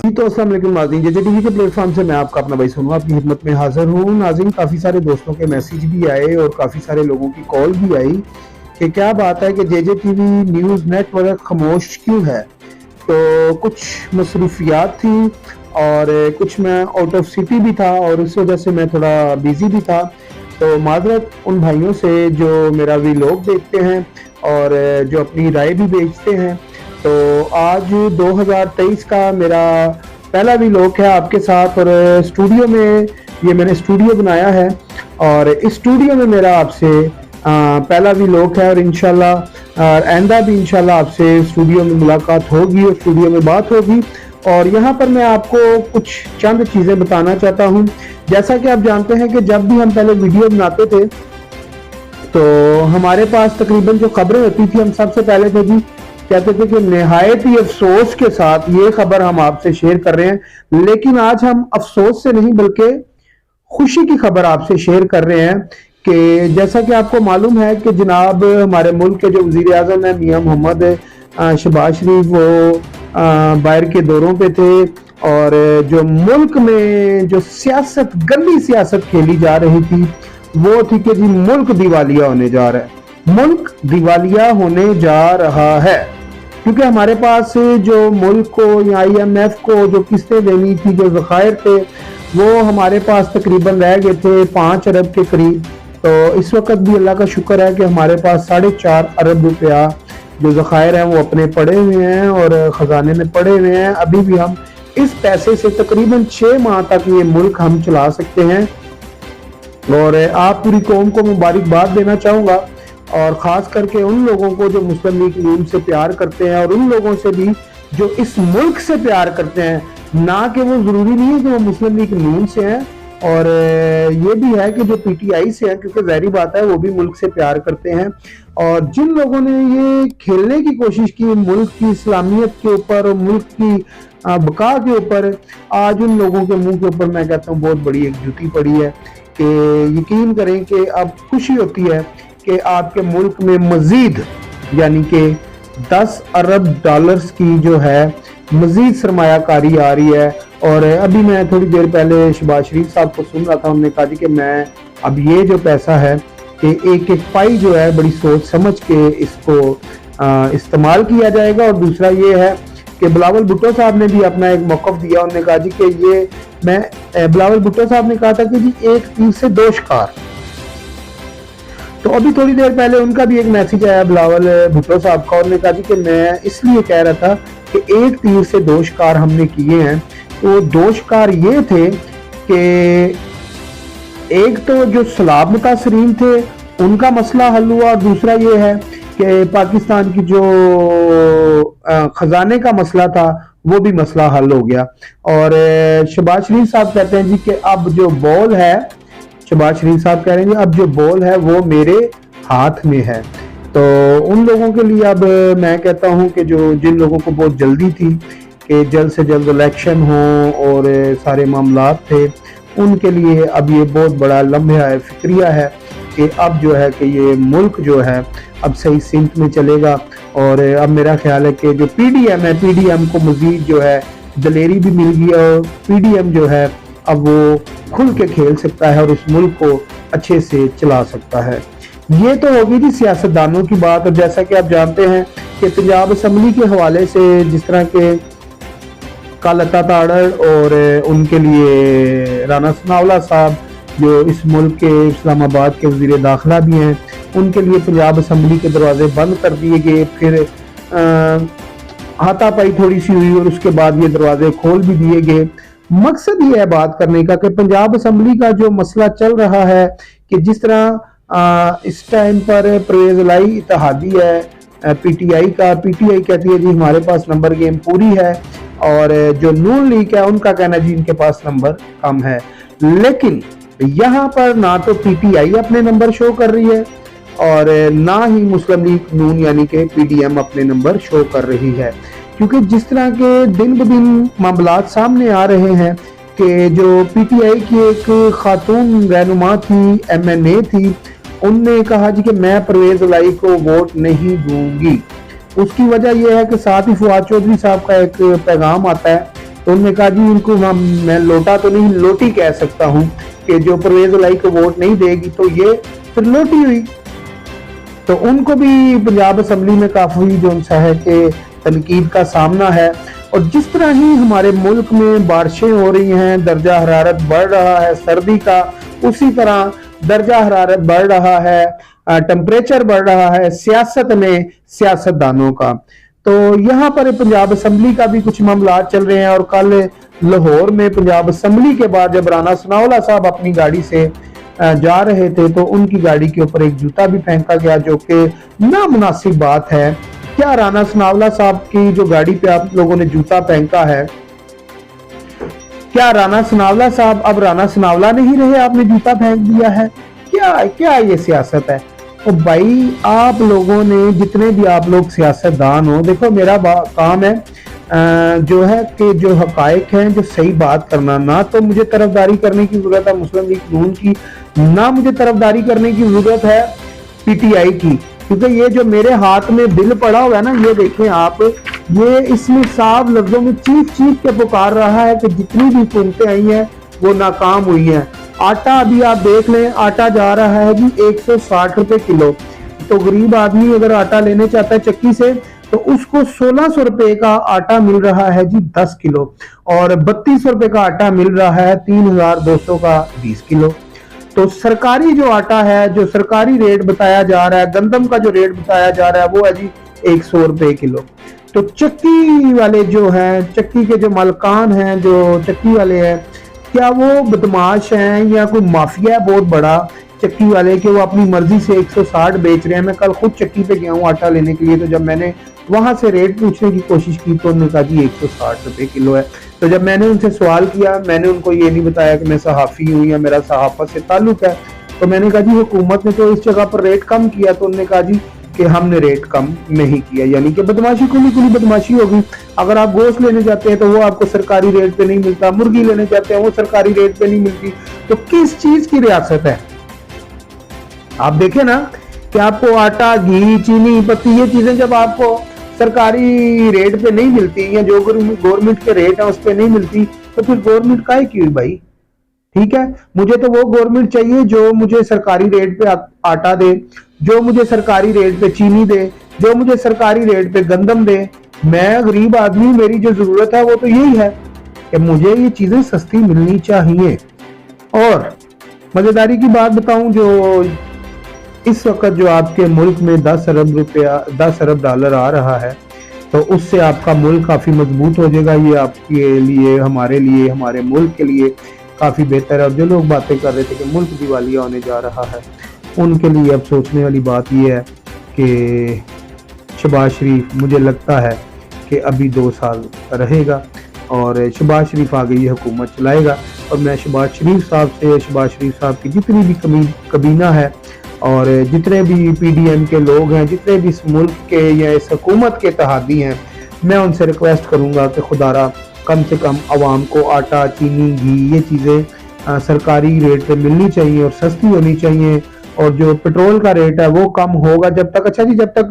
जी तो अस्सलाम वालेकुम नाज़रीन, जेजे टीवी के प्लेटफॉर्म से मैं आपका अपना भाई सोनू आपकी खिदमत में हाजिर हूँ। नाज़रीन, काफ़ी सारे दोस्तों के मैसेज भी आए और काफ़ी सारे लोगों की कॉल भी आई कि क्या बात है कि जेजे टीवी न्यूज़ नेटवर्क खामोश क्यों है। तो कुछ मसरूफियात थी और कुछ मैं आउट ऑफ सिटी भी था और इस वजह से मैं थोड़ा बिजी भी था। तो माजरत उन भाइयों से जो मेरा वीलॉग देखते हैं और जो अपनी राय भी भेजते हैं। तो आज 2023 का मेरा पहला वीलॉग है आपके साथ और स्टूडियो में ये मैंने स्टूडियो बनाया है और इस स्टूडियो में मेरा आपसे पहला वीलॉग है और इंशाल्लाह आइंदा भी इंशाल्लाह आपसे स्टूडियो में मुलाकात होगी और स्टूडियो में बात होगी। और यहाँ पर मैं आपको कुछ चंद चीज़ें बताना चाहता हूँ। जैसा कि आप जानते हैं कि जब भी हम पहले वीडियो बनाते थे तो हमारे पास तकरीबन जो खबरें होती थी हम सबसे पहले थे जी कहते थे कि निहायत ही अफसोस के साथ ये खबर हम आपसे शेयर कर रहे हैं। लेकिन आज हम अफसोस से नहीं बल्कि खुशी की खबर आपसे शेयर कर रहे हैं कि जैसा कि आपको मालूम है कि जनाब हमारे मुल्क के जो वजीर आज़म है मियां मोहम्मद शहबाज शरीफ वो बाहर के दौरों पे थे और जो मुल्क में जो सियासत गंदी सियासत खेली जा रही थी वो थी कि जी मुल्क दिवालिया होने जा रहा है, मुल्क दिवालिया होने जा रहा है। क्योंकि हमारे पास जो मुल्क को या IMF को जो किस्तें देनी थी, जो ज़खायर थे वो हमारे पास तकरीबन रह गए थे 5 अरब के करीब। तो इस वक्त भी अल्लाह का शुक्र है कि हमारे पास 4.5 अरब रुपया जो ज़खायर हैं वो अपने पड़े हुए हैं और ख़जाने में पड़े हुए हैं। अभी भी हम इस पैसे से तकरीबन 6 माह तक ये मुल्क हम चला सकते हैं और आप पूरी कौम को मुबारकबाद देना चाहूँगा और ख़ास करके उन लोगों को जो मुस्लिम लीग नून से प्यार करते हैं और उन लोगों से भी जो इस मुल्क से प्यार करते हैं, ना कि वो ज़रूरी नहीं है कि वो मुस्लिम लीग नून से हैं और ये भी है कि जो PTI से हैं, क्योंकि ज़ाहिर बात है वो भी मुल्क से प्यार करते हैं। और जिन लोगों ने ये खेलने की कोशिश की मुल्क की इस्लामियत के ऊपर और मुल्क की बका के ऊपर, आज उन लोगों के मुंह के ऊपर मैं कहता हूँ बहुत बड़ी एक जूती पड़ी है कि यकीन करें कि अब खुशी होती है कि आपके मुल्क में मजीद यानी कि 10 अरब डॉलर्स की जो है मजीद सरमायाकारी आ रही है। और अभी मैं थोड़ी देर पहले शहबाज शरीफ साहब को सुन रहा था, उन्होंने कहा जी कि मैं अब ये जो पैसा है कि एक एक पाई जो है बड़ी सोच समझ के इसको इस्तेमाल किया जाएगा। और दूसरा ये है कि बिलावल भुट्टो साहब ने भी अपना एक मौक़िफ़ दिया, उन्होंने कहा जी कि ये मैं बिलावल भुट्टो साहब ने कहा था कि जी एक तीर से 2 शिकार। तो अभी थोड़ी देर पहले उनका भी एक मैसेज आया बिलावल भुट्टो साहब का, उन्होंने कहा जी कि मैं इसलिए कह रहा था कि एक तीर से 2 शिकार हमने किए हैं। तो 2 शिकार ये थे कि एक तो जो सलाब मुतासरीन थे उनका मसला हल हुआ और दूसरा ये है कि पाकिस्तान की जो खजाने का मसला था वो भी मसला हल हो गया। और शहबाज शरीफ साहब कहते हैं जी कि अब जो बॉल है, शहबाज शरीफ साहब कह रहे हैं अब जो बॉल है वो मेरे हाथ में है। तो उन लोगों के लिए अब मैं कहता हूं कि जो जिन लोगों को बहुत जल्दी थी कि जल्द से जल्द इलेक्शन हो और सारे मामलात थे, उनके लिए अब ये बहुत बड़ा लम्हा है, फिक्रिया है कि अब जो है कि ये मुल्क जो है अब सही सिमत में चलेगा। और अब मेरा ख्याल है कि जो PDM है, PDM को मजीद जो है दलेरी भी मिल गई और PDM जो है अब वो खुल के खेल सकता है और इस मुल्क को अच्छे से चला सकता है। ये तो होगी जी सियासतदानों की बात। और जैसा कि आप जानते हैं कि पंजाब असम्बली के हवाले से जिस तरह के कल अता ताड़र और उनके लिए राना सनाउल्लाह साहब जो इस मुल्क के इस्लामाबाद के वज़ीर दाखिला भी हैं, उनके लिए पंजाब असम्बली के दरवाजे बंद कर दिए गए। फिर हाथापाई थोड़ी सी हुई और उसके बाद ये दरवाजे खोल भी दिए गए। मकसद ये है बात करने का कि पंजाब असम्बली का जो मसला चल रहा है कि जिस तरह इस टाइम पर परवेज़ लाई इत्तेहादी है PTI का, PTI कहती है जी हमारे पास नंबर गेम पूरी है और जो नून लीग है उनका कहना जी इनके पास नंबर कम है। लेकिन यहाँ पर ना तो PTI अपने नंबर शो कर रही है और ना ही मुस्लिम लीग नून यानी कि PDM अपने नंबर शो कर रही है। क्योंकि जिस तरह के दिन ब दिन मामलात सामने आ रहे हैं कि जो PTI की एक खातून रहनुमा थी, MNA थी, उनने कहा जी कि मैं परवेज़ लाई को वोट नहीं दूंगी। उसकी वजह यह है कि साथ ही फवाद चौधरी साहब का एक पैगाम आता है तो उन्होंने कहा जी इनको मैं लोटा तो नहीं लोटी कह सकता हूँ कि जो परवेज लाई को वोट नहीं देगी तो ये फिर लोटी हुई। तो उनको भी पंजाब असम्बली में काफी जो है कि तनकीद का सामना है। और जिस तरह ही हमारे मुल्क में बारिशें हो रही हैं, दर्जा हरारत बढ़ रहा है सर्दी का, उसी तरह दर्जा हरारत बढ़ रहा है, टेम्परेचर बढ़ रहा है सियासत में सियासतदानों का। तो यहाँ पर पंजाब असम्बली का भी कुछ मामला चल रहे हैं। और कल लाहौर में पंजाब असम्बली के बाद जब राना सनाउल्लाह साहब अपनी गाड़ी से जा रहे थे तो उनकी गाड़ी के ऊपर एक जूता भी फेंका गया, जो कि नामुनासिब बात है। क्या राना सनाउल्लाह साहब की जो गाड़ी पे आप लोगों ने जूता फेंका है, क्या राना सनाउल्लाह साहब अब राना सनाउल्लाह नहीं रहे, आपने जूता फेंक दिया है? क्या क्या ये सियासत है? तो भाई आप लोगों ने जितने भी आप लोग सियासतदान हो, देखो मेरा काम है जो है कि जो हकायक हैं, जो सही बात करना, ना तो मुझे तरफदारी करने की जरूरत है मुस्लिम लीग नून की, ना मुझे तरफदारी करने की जरूरत है पीटीआई की। क्योंकि ये जो मेरे हाथ में बिल पड़ा हुआ है ना, ये देखें आप, ये इसमें साफ लफ्जों में चीख चीख के पुकार रहा है कि जितनी भी हुकूमतें आई हैं वो नाकाम हुई हैं। आटा अभी आप देख लें, आटा जा रहा है जी 160 रुपए किलो। तो गरीब आदमी अगर आटा लेने चाहता है चक्की से तो उसको 1600 रुपए का आटा मिल रहा है जी 10 किलो, और 3200 रुपए का आटा मिल रहा है 3200 का 20 किलो। तो सरकारी जो आटा है, जो सरकारी रेट बताया जा रहा है, गंदम का जो रेट बताया जा रहा है वो है जी 100 रुपए किलो। तो चक्की वाले जो हैं, चक्की के जो मालकान हैं, जो चक्की वाले हैं, क्या वो बदमाश हैं या कोई माफिया है बहुत बड़ा चक्की वाले कि वो अपनी मर्जी से 160 बेच रहे हैं? मैं कल खुद चक्की पे गया हूँ आटा लेने के लिए, तो जब मैंने वहां से रेट पूछने की कोशिश की तो उन्होंने कहा जी 160 रुपए किलो है। तो जब मैंने उनसे सवाल किया, मैंने उनको ये नहीं बताया कि मैं सहाफी हूँ या मेरा सहाफत से ताल्लुक है, तो मैंने कहा जी हुकूमत ने तो इस जगह पर रेट कम किया, तो उन्होंने कहा जी कि हमने रेट कम नहीं किया। यानी कि बदमाशी खुली खुली बदमाशी होगी। अगर आप गोश्त लेने जाते हैं तो वो आपको सरकारी रेट पे नहीं मिलता, मुर्गी लेने जाते हैं वो सरकारी रेट पे नहीं मिलती। तो किस चीज की रियासत है? आप देखें ना कि आपको आटा, घी, चीनी, पत्ती, ये चीजें जब आपको सरकारी रेट पे नहीं मिलती या जो गवर्नमेंट के रेट है उस पे नहीं मिलती, तो फिर गवर्नमेंट काहे की हुई भाई? ठीक है, मुझे तो वो गवर्नमेंट चाहिए जो मुझे सरकारी रेट पे आटा दे, जो मुझे सरकारी रेट पे चीनी दे, जो मुझे सरकारी रेट पे गंदम दे। मैं गरीब आदमी, मेरी जो जरूरत है वो तो यही है कि मुझे ये चीजें सस्ती मिलनी चाहिए। और मजेदारी की बात बताऊं, जो इस वक्त जो आपके मुल्क में 10 अरब रुपया, 10 अरब डॉलर आ रहा है, तो उससे आपका मुल्क काफी मजबूत हो जाएगा। ये आपके लिए, हमारे लिए, हमारे मुल्क के लिए काफी बेहतर है। और जो लोग बातें कर रहे थे कि मुल्क दिवालिया होने जा रहा है, उनके लिए अब सोचने वाली बात यह है कि शहबाज शरीफ, मुझे लगता है कि अभी 2 साल रहेगा और शहबाज शरीफ आगे ये हुकूमत चलाएगा। और मैं शहबाज शरीफ साहब से, शहबाज शरीफ साहब की जितनी भी कबीना है और जितने भी पीडीएम के लोग हैं, जितने भी इस मुल्क के या इस हुकूमत के इत्तेहादी हैं, मैं उनसे रिक्वेस्ट करूंगा कि खुदारा कम से कम आवाम को आटा, चीनी, घी, ये चीज़ें सरकारी रेट पे मिलनी चाहिए और सस्ती होनी चाहिए। और जो पेट्रोल का रेट है वो कम होगा जब तक, अच्छा जी, जब तक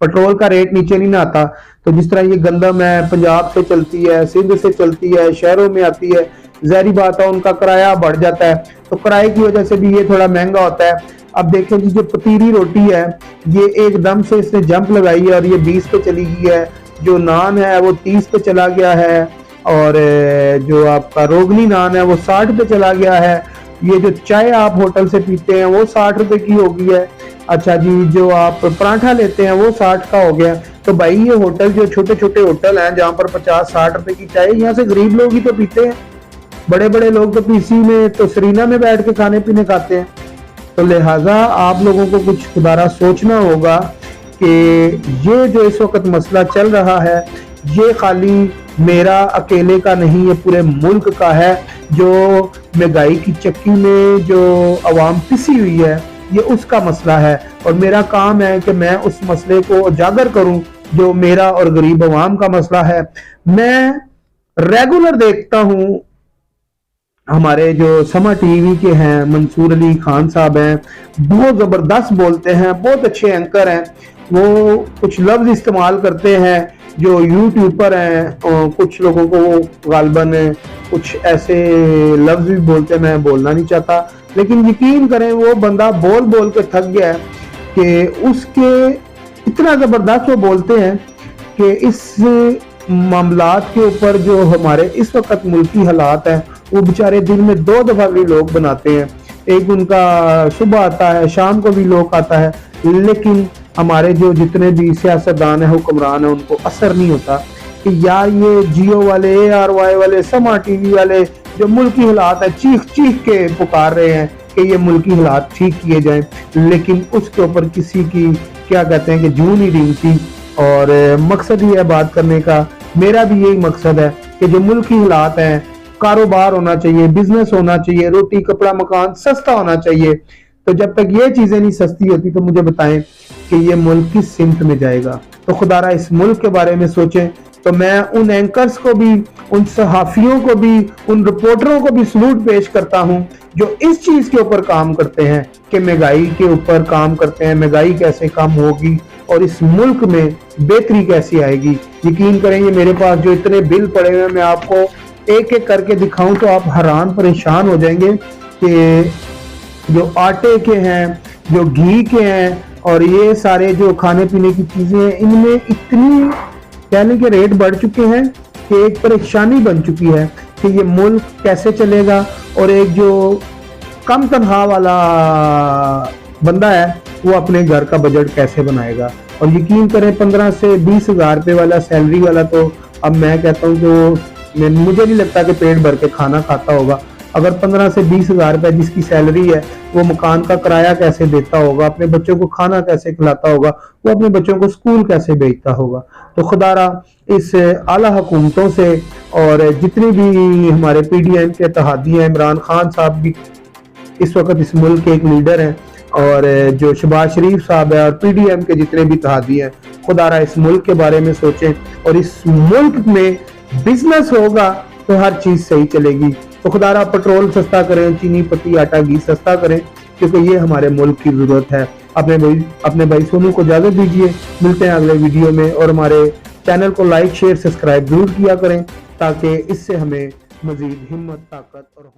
पेट्रोल का रेट नीचे नहीं ना आता। तो जिस तरह ये गंदम है पंजाब से चलती है, सिंध से चलती है, शहरों में आती है, ज़ाहिर बात है उनका किराया बढ़ जाता है, तो किराए की वजह से भी ये थोड़ा महंगा होता है। अब देखें जी, जो पतीली रोटी है ये एकदम से इसने जंप लगाई है और ये 20 पे चली गई है। जो नान है वो 30 पे चला गया है, और जो आपका रोगनी नान है वो 60 पे चला गया है। ये जो चाय आप होटल से पीते हैं वो 60 रुपए की हो गई है। अच्छा जी, जो आप पराठा लेते हैं वो 60 का हो गया। तो भाई ये होटल, जो छोटे छोटे होटल हैं जहाँ पर 50-60 रुपए की चाय, यहाँ से गरीब लोग ही तो पीते हैं। बड़े बड़े लोग तो पीसी में, तो सरीना में बैठ के खाने पीने खाते हैं। तो लिहाजा आप लोगों को कुछ खुदारा सोचना होगा कि ये जो इस वक्त मसला चल रहा है ये खाली मेरा अकेले का नहीं, ये पूरे मुल्क का है। जो महंगाई की चक्की में जो आवाम पिसी हुई है ये उसका मसला है, और मेरा काम है कि मैं उस मसले को उजागर करूं जो मेरा और गरीब आवाम का मसला है। मैं रेगुलर देखता हूं, हमारे जो समा टीवी के हैं मंसूर अली खान साहब हैं, बहुत जबरदस्त बोलते हैं, बहुत अच्छे एंकर हैं। वो कुछ लफ्ज इस्तेमाल करते हैं जो यूट्यूबर हैं कुछ लोगों को गालबन कुछ ऐसे लफ्ज भी बोलते हैं, मैं बोलना नहीं चाहता, लेकिन यकीन करें वो बंदा बोल बोल के थक गया है कि उसके इतना ज़बरदस्त वो बोलते हैं कि इस मामलात के ऊपर जो हमारे इस वक्त मुल्की हालात हैं वो बेचारे दिन में 2 दफ़ा भी लोग बनाते हैं। एक उनका सुबह आता है, शाम को भी लोग आता है, लेकिन हमारे जो जितने भी सियासतदान है, हुक्मरान है, उनको असर नहीं होता कि यार ये जियो वाले, ARY वाले, समा TV वाले जो मुल्की हालात है चीख चीख के पुकार रहे हैं कि ये मुल्की हालात ठीक किए जाएं, लेकिन उसके ऊपर किसी की क्या कहते हैं कि जूं नहीं रेंगती। और मकसद ही है बात करने का, मेरा भी यही मकसद है कि जो मुल्की हालात हैं, कारोबार होना चाहिए, बिजनेस होना चाहिए, रोटी कपड़ा मकान सस्ता होना चाहिए। तो जब तक ये चीजें नहीं सस्ती होती तो मुझे बताएं कि ये मुल्क किस सिमत में जाएगा। तो खुदारा इस मुल्क के बारे में सोचें। तो मैं उन एंकर्स को भी, उन सहाफियों को भी, उन रिपोर्टरों को भी सलूट पेश करता हूं जो इस चीज के ऊपर काम करते हैं कि महंगाई के ऊपर काम करते हैं, महंगाई कैसे कम होगी और इस मुल्क में बेहतरी कैसे आएगी। यकीन करेंगे मेरे पास जो इतने बिल पड़े हुए, मैं आपको एक एक करके दिखाऊं तो आप हैरान परेशान हो जाएंगे कि जो आटे के हैं, जो घी के हैं और ये सारे जो खाने पीने की चीजें हैं, इनमें इतनी कहने के रेट बढ़ चुके हैं कि एक परेशानी बन चुकी है कि ये मुल्क कैसे चलेगा। और एक जो कम तनख्वाह वाला बंदा है वो अपने घर का बजट कैसे बनाएगा। और यकीन करें 15 से 20 हज़ार रुपये वाला सैलरी वाला तो अब मैं कहता हूँ कि मुझे नहीं लगता कि पेट भर के खाना खाता होगा। अगर 15 से 20 हज़ार रुपये जिसकी सैलरी है वो मकान का किराया कैसे देता होगा, अपने बच्चों को खाना कैसे खिलाता होगा, वो अपने बच्चों को स्कूल कैसे भेजता होगा। तो खुदारा इस आला हुकूमतों से और जितनी भी हमारे PDM के इत्तेहादी हैं, इमरान खान साहब भी इस वक्त इस मुल्क के एक लीडर हैं और जो शहबाज शरीफ साहब है और PDM के जितने भी इत्तेहादी हैं, खुदारा इस मुल्क के बारे में सोचें। और इस मुल्क में बिजनेस होगा तो हर चीज सही चलेगी। तो खुदारा पेट्रोल सस्ता करें, चीनी पत्ती आटा घी सस्ता करें, क्योंकि ये हमारे मुल्क की जरूरत है। अपने भाई सोनू को इजाजत दीजिए, मिलते हैं अगले वीडियो में। और हमारे चैनल को लाइक शेयर सब्सक्राइब जरूर किया करें ताकि इससे हमें मजीद हिम्मत ताकत और